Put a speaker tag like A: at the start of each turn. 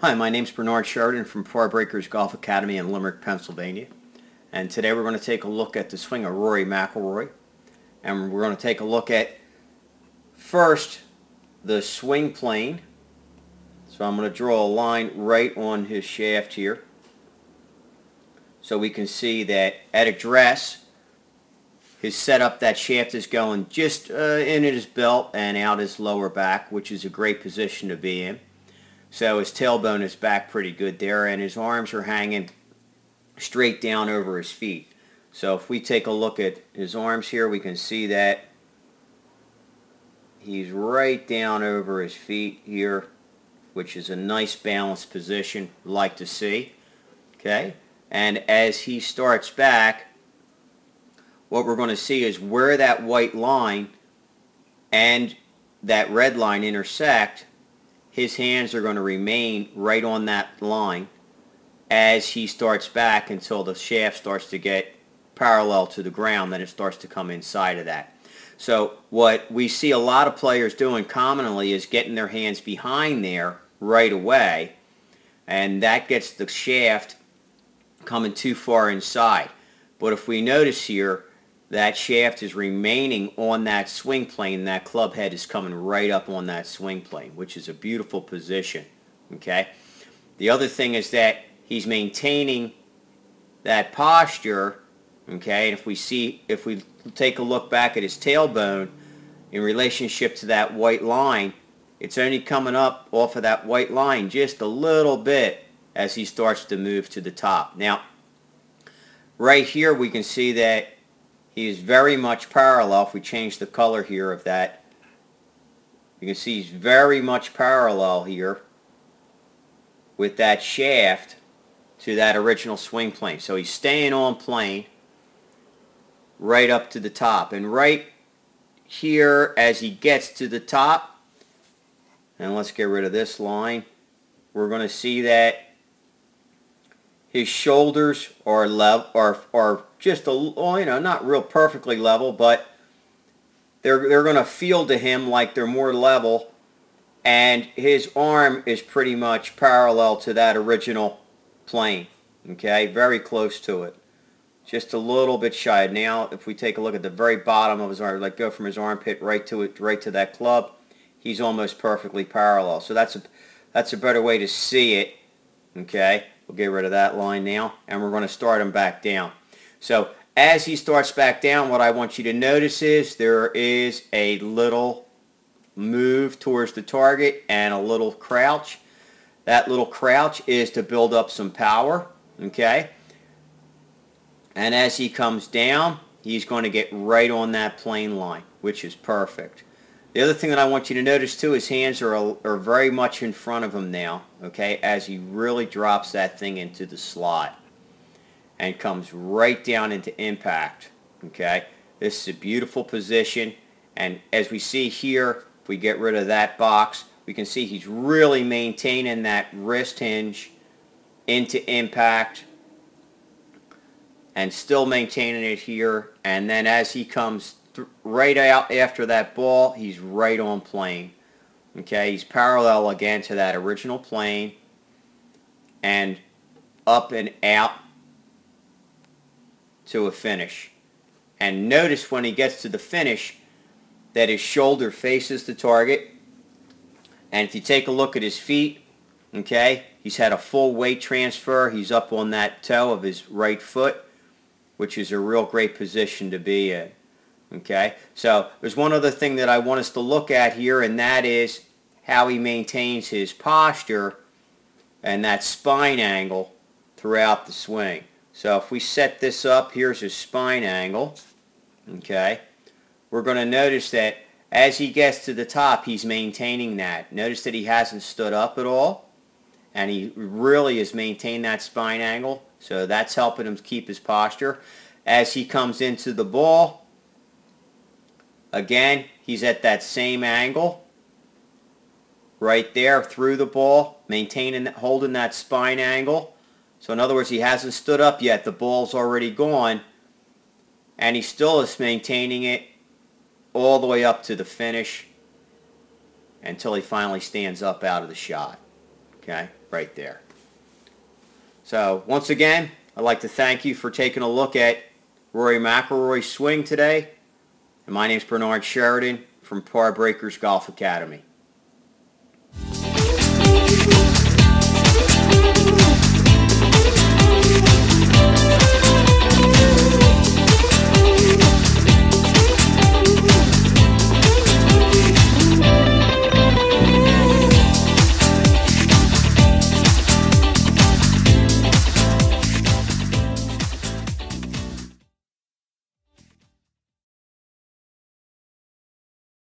A: Hi, my name's Bernard Sheridan from Par Breakers Golf Academy in Limerick, Pennsylvania. And today we're going to take a look at the swing of Rory McIlroy. And we're going to take a look at, first, the swing plane. So I'm going to draw a line right on his shaft here. So we can see that at address, his setup, that shaft is going just in at his belt and out his lower back, which is a great position to be in. So his tailbone is back pretty good there, and his arms are hanging straight down over his feet. So if we take a look at his arms here, we can see that he's right down over his feet here, which is a nice balanced position we like to see. Okay, and as he starts back, what we're going to see is where that white line and that red line intersect, his hands are going to remain right on that line as he starts back until the shaft starts to get parallel to the ground. Then it starts to come inside of that. So what we see a lot of players doing commonly is getting their hands behind there right away, and that gets the shaft coming too far inside. But if we notice here, that shaft is remaining on that swing plane. That club head is coming right up on that swing plane, which is a beautiful position. Okay. The other thing is that he's maintaining that posture. Okay. And if we take a look back at his tailbone in relationship to that white line, it's only coming up off of that white line just a little bit as he starts to move to the top. Now, right here we can see that he is very much parallel. If we change the color here of that, you can see he's very much parallel here with that shaft to that original swing plane. So he's staying on plane right up to the top. And right here as he gets to the top, and let's get rid of this line, we're going to see that his shoulders are level, are just not real perfectly level, but they're going to feel to him like they're more level, and his arm is pretty much parallel to that original plane. Okay, very close to it, just a little bit shy. Now, if we take a look at the very bottom of his arm, like go from his armpit right to that club, he's almost perfectly parallel. So that's a better way to see it. Okay. We'll get rid of that line now, and we're going to start him back down. So as he starts back down, what I want you to notice is there is a little move towards the target and a little crouch. That little crouch is to build up some power, okay? And as he comes down, he's going to get right on that plane line, which is perfect. The other thing that I want you to notice too, his hands are very much in front of him now, okay, as he really drops that thing into the slot and comes right down into impact, okay. This is a beautiful position, and as we see here, if we get rid of that box, we can see he's really maintaining that wrist hinge into impact and still maintaining it here, and then as he comes right out after that ball, he's right on plane. Okay, he's parallel again to that original plane and up and out to a finish. And notice when he gets to the finish that his shoulder faces the target, and if you take a look at his feet, okay, he's had a full weight transfer. He's up on that toe of his right foot, which is a real great position to be in. Okay, so there's one other thing that I want us to look at here, and that is how he maintains his posture and that spine angle throughout the swing. So if we set this up, here's his spine angle. Okay, we're going to notice that as he gets to the top, he's maintaining that. Notice that he hasn't stood up at all, and he really has maintained that spine angle, so that's helping him keep his posture. As he comes into the ball, again, he's at that same angle right there through the ball, maintaining, holding that spine angle. So in other words, he hasn't stood up yet. The ball's already gone, and he still is maintaining it all the way up to the finish until he finally stands up out of the shot. Okay? right there. So once again, I'd like to thank you for taking a look at Rory McIlroy's swing today. And my name's Bernard Sheridan from Par Breakers Golf Academy.